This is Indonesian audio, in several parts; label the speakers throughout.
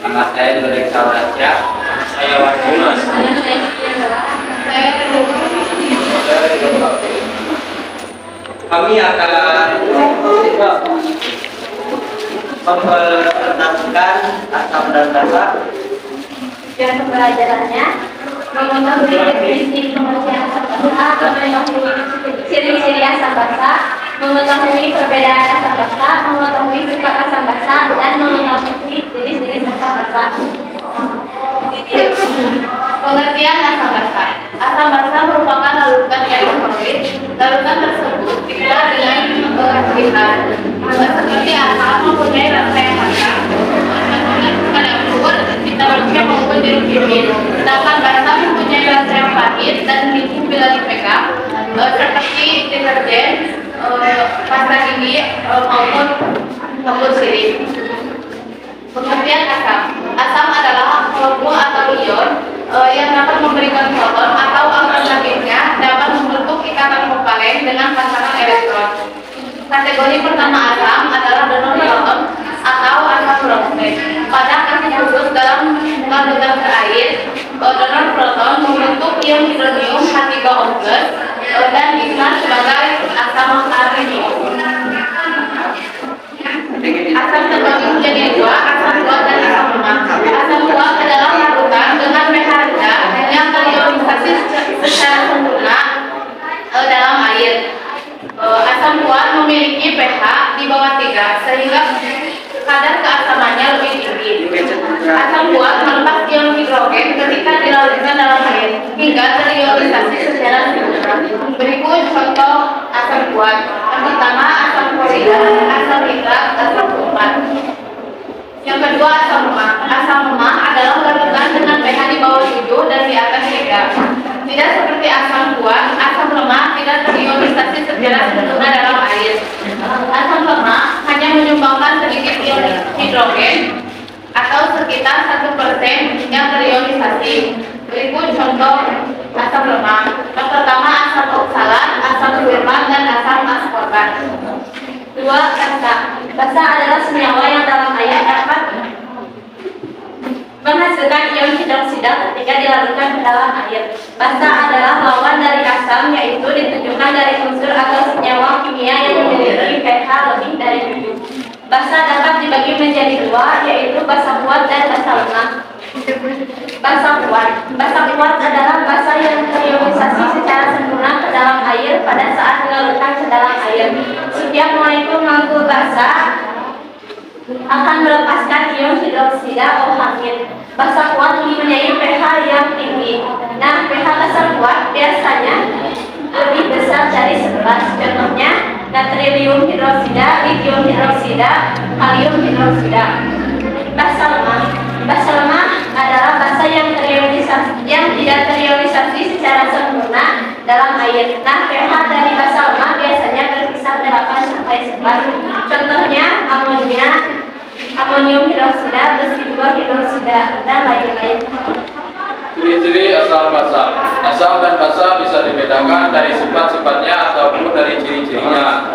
Speaker 1: Nama saya Dudek Sauraja. Saya Wadunas. Kami akan memperkenalkan asam dan basa.
Speaker 2: Dan pembelajarannya mengetahui definisi pengertian asam basa, mengetahui ciri-ciri asam basa, mengetahui perbedaan asam basa, mengetahui sifat asam basa, dan mengetahui jenis-jenis asam basa. Pengertian asam basa. Asam basa merupakan larutan yang solid. Larutan tersebut dibuat dengan kemungkinan seperti asam mempunyai rasa yang manis. Pada ukur kita manusia maupun jeruk kimia. Sedangkan basa mempunyai rasa yang pahit dan licin bila dipegang, seperti deterjen, pasta gigi maupun sabun sirih. Pengertian asam. Asam adalah molekul atau ion yang dapat memberikan proton atau alternatifnya dapat membentuk ikatan kovalen dengan pasangan elektron. Kategori pertama asam adalah donor proton atau asam bromide. Pada kasus khusus dalam larutan air, donor proton membentuk ion hidronium H3O+ dan dikenal sebagai asam arenium. Asam terbagi menjadi dua, asam kuat dan asam lemah. Asam kuat adalah larutan dengan pH rendah yang terionisasi secara sempurna dalam air. Asam kuat memiliki pH di bawah 3 sehingga kadar keasamannya lebih tinggi. Asam kuat melepas ion hidrogen ketika dilarutkan dalam air hingga terionisasi secara sempurna. Berikut contoh asam kuat. Yang pertama asam klorida, asam nitrat, asam sulfat. Yang kedua asam lemah. Asam lemah adalah larutan dengan pH di bawah 7 dan di atas 3. Tidak seperti asam kuat, asam lemah tidak terionisasi secara sempurna dalam air. Asam lemah hanya menyumbangkan sedikit ion hidrogen atau sekitar 1% yang terionisasi. Berikut contoh asam lemah. Yang pertama asam oksalat, asam sulfat, dan asam askorbat. 2. Basa. Basa adalah senyawa yang dalam air dapat menghasilkan ion hidroksida ketika dilarutkan ke dalam air. Basa adalah lawan dari asam, yaitu ditunjukkan dari unsur atau senyawa kimia yang memiliki pH lebih dari 7. Basa dapat dibagi menjadi dua, yaitu basa kuat dan basa lemah. Basa kuat. Basa kuat adalah basa yang terionisasi secara sempurna ke dalam air pada saat dilarutkan ke dalam air. Setiap molekul molekul basa akan melepaskan ion hidroksida OH. Basa kuat mempunyai pH yang tinggi. Nah, pH basa kuat biasanya lebih besar dari 11. Contohnya natrium hidroksida, lithium hidroksida, kalium hidroksida. Basa lemah. Basa lemah adalah basa yang tidak terionisasi secara sempurna dalam air. Nah, pH dari basa lemah biasanya berkisar 8 sampai 11. Contohnya amonia, amonium hidroksida, besi 2 hidroksida, dan lain-lain.
Speaker 3: Ciri-ciri asam basa. Asam dan basa bisa dibedakan dari sifat-sifatnya ataupun dari ciri-cirinya.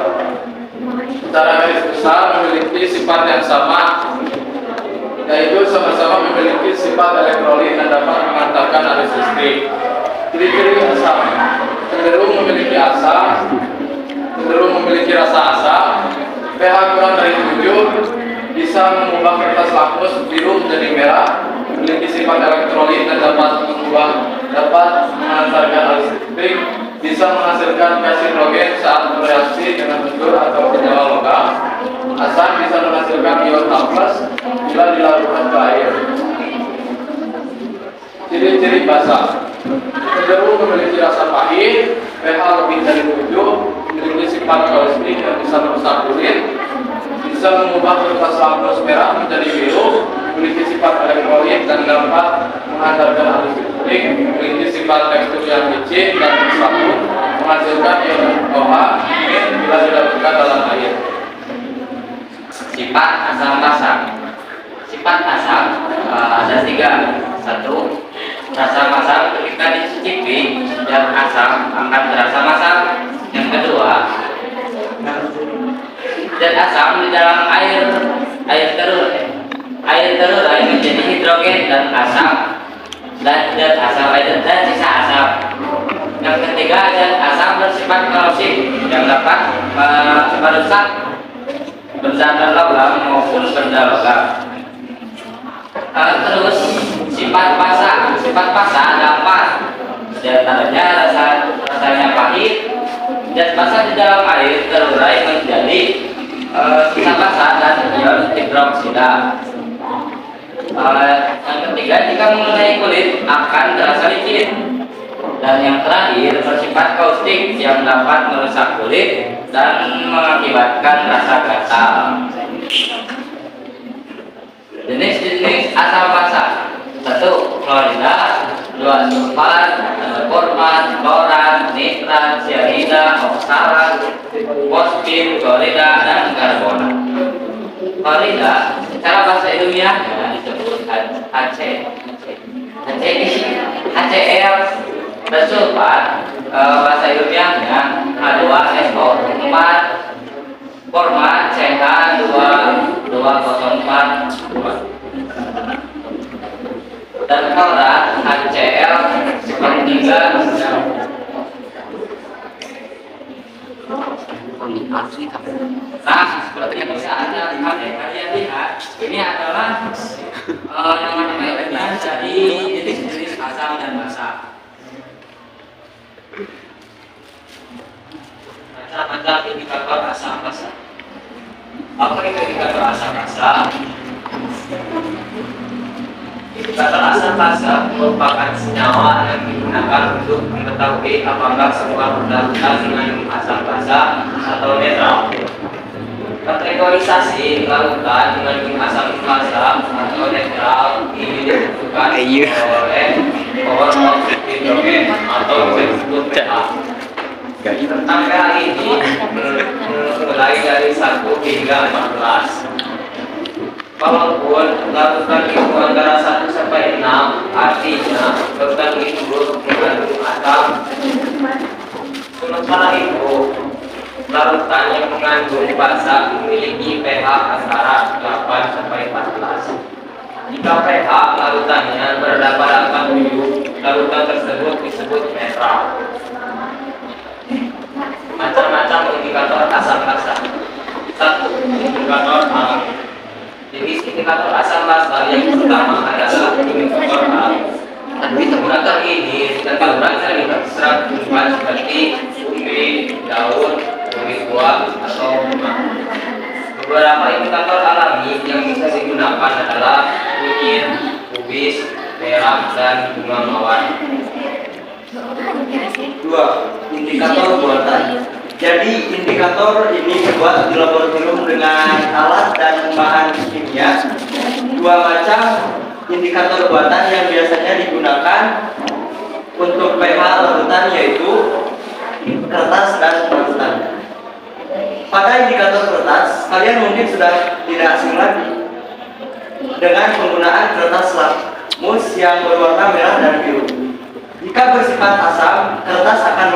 Speaker 3: Secara garis besar memiliki sifat yang sama, yaitu sama-sama memiliki sifat elektrolit dan dapat mengantarkan arus listrik. Ciri-ciri asam: cenderung memiliki asam, cenderung memiliki rasa asam, pH kurang dari 7, bisa mengubah kertas lakmus biru menjadi merah, memiliki sifat elektrolit dan dapat mengantarkan arus listrik, bisa menghasilkan gas hidrogen saat bereaksi dengan bentur atau senyawa logam. Asam bisa menghasilkan ion H+ bila dilarutkan ke air. Ciri-ciri basa: cenderung memiliki rasa pahit, pH lebih dari 7, memiliki sifat kaustik dan bisa merusak kulit, bisa mengubah kertas lakmus merah menjadi biru, memiliki sifat elektrolit dan dapat menghantarkan arus listrik, memiliki sifat tekstur yang licin dan bersatu, menghasilkan ion OH bila dilarutkan dalam air.
Speaker 1: Sifat asam basa. Sifat asam ada 3. 1. Rasa masam ketika dicicipi dan asam akan terasa masam. Yang kedua, dan asam di dalam air terus menjadi hidrogen dan asam dan sisa asam. Yang ketiga, zat asam bersifat korosif yang dapat merusak benda logam maupun benda logam. Terus sifat basa ada 4. Di antaranya rasanya pahit. Zat basa di dalam air terurai menjadi sisa basa dan ion hidroksida. Yang ketiga, jika mengenai kulit akan terasa licin. Dan yang terakhir, bersifat kaustik yang dapat merusak kulit dan mengakibatkan rasa gatal. Jenis-jenis asam basa: 1. Klorida, 2. Sulfat, format, klorat, nitrat, sianida, oksalat, fosfin, klorida, dan karbonat. Klorida secara bahasa ilmiahnya disebut HCl. Sulfat bahasa ilmiahnya H2SO4, format CH204, dan klorat HCl seperti 3. Nah, seperti yang bisa kalian lihat, ini adalah yang namanya jadi jenis-jenis asam dan basa. Macam indikator asam basa. Apa itu indikator asam basa? Indikator asam basa merupakan senyawa yang digunakan untuk mengetahui apakah sebuah benda mengandung asam basa atau netral. Kategorisasi larutan mengandung asam basa atau netral ini ditentukan oleh power of hidrogen atau disebut pH. Tentang pH ini mulai dari 1 hingga 14. Walaupun larutan itu antara 1 sampai 6, artinya larutan itu mengandung asam. Sementara itu, larutan yang mengandung basa memiliki pH antara 8 sampai 14. Jika pH larutannya berada pada angka 7, larutan tersebut disebut netral. Macam-macam indikator asam basa. 1. Indikator alami. Jenis indikator asam basa yang pertama adalah indikator alami. Indikator ini terdiri dari ekstrak tumbuhan seperti umbi, daun, kulit buah, atau bunga. Beberapa indikator alami yang bisa digunakan adalah kunyit, kubis, merah, dan bunga mawar.
Speaker 4: 2. Indikator buatan. Jadi indikator ini dibuat di laboratorium dengan alat dan bahan kimia. 2 macam indikator buatan yang biasanya digunakan untuk pH larutan yaitu kertas dan larutan. Pada indikator kertas, kalian mungkin sudah tidak asing lagi dengan penggunaan kertas lakmus yang berwarna merah dan biru. Jika bersifat asam, kertas akan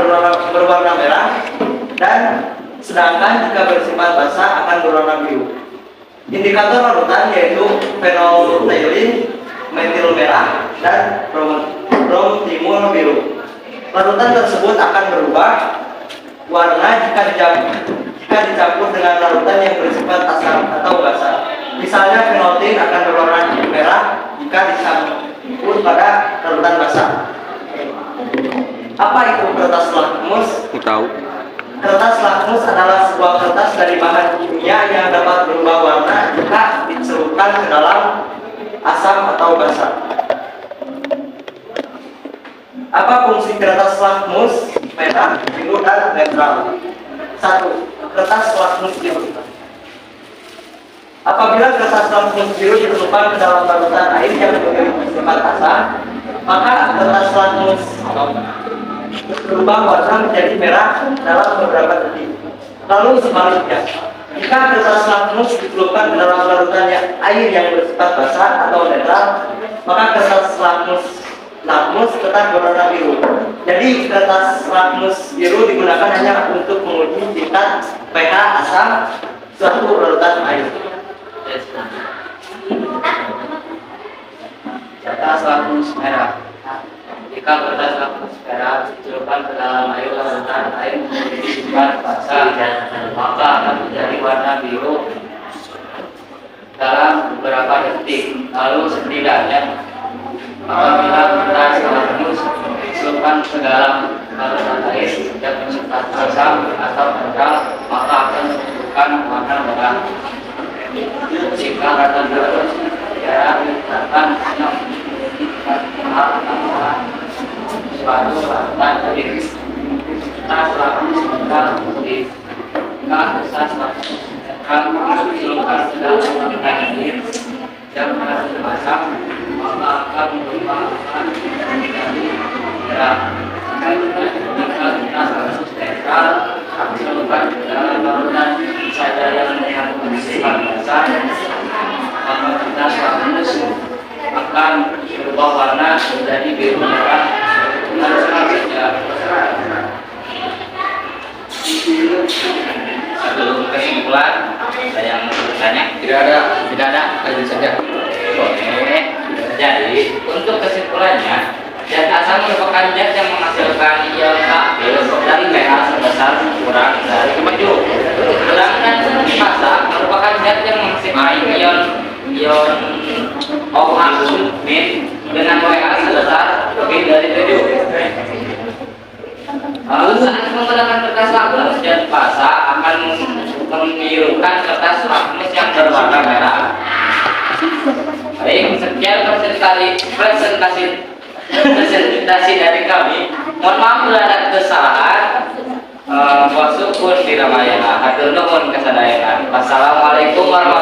Speaker 4: berwarna merah, dan sedangkan jika bersifat basa akan berwarna biru. Indikator larutan yaitu fenolftalein, metil merah, dan bromtimul biru. Larutan tersebut akan berubah warna jika dicampur dengan larutan yang bersifat asam atau basa. Misalnya fenolftalein akan berwarna merah jika dicampur pada larutan basa. Apa itu kertas lakmus?
Speaker 5: Tahu.
Speaker 4: Kertas lakmus adalah sebuah kertas dari bahan kimia yang dapat berubah warna jika dicelupkan ke dalam asam atau basa. Apa fungsi kertas lakmus? Merah, biru, dan netral. 1. Kertas lakmus biru. Apabila kertas lakmus biru dicelupkan ke dalam larutan air yang memiliki sifat asam, maka kertas lakmus berubah warna menjadi merah dalam beberapa detik. Lalu sebaliknya, jika kertas lakmus dicelupkan ke dalam larutan air yang bersifat basah atau netral, maka kertas lakmus tetap berwarna biru. Jadi kertas lakmus biru digunakan hanya untuk menguji tingkat pH asam suatu larutan air.
Speaker 1: kertas lakmus merah. Jika kertas lakmus merah dicelupkan ke dalam air larutan air menjadi sifat basah, maka akan menjadi warna biru dalam beberapa detik. Lalu setidaknya apabila kertas lakmus dicelupkan ke dalam larutan air yang bersifat asam atau kental, maka akan menunjukkan warna merah. Jika kertas lakmus merah diletakkan suatu larutan air, kertas lakmus merah putih. Jika kertas lakmus merah dicelupkan ke dalam larutan air yang asam, maka akan merupakan menjadi merah. Jika kita harus netral, dicelupkan ke dalam larutan saja yang mengandung sifat basah, maka kita lakmus akan berubah warna menjadi biru merah. Saja. Sebelum kesimpulan, ada yang bertanya?
Speaker 3: Tidak ada.
Speaker 1: Tidak ada.
Speaker 3: Lanjut saja.
Speaker 1: Oke, jadi untuk kesimpulannya, zat asam merupakan zat yang menghasilkan ion stabil dan pH sebesar kurang dari 7. Sedangkan basa merupakan zat yang menghasilkan ion OH min dengan pH sebesar lebih dari 7. Saat menggunakan kertas lakmus dan basa akan membirukan kertas lakmus yang berwarna merah. Baik, sekian presentasi dari kami. Mohon maaf bila ada kesalahan. Wasupun di Ramayana. Hatur nuhun kesadayaan. Wassalamualaikum warahmatullahi wabarakatuh.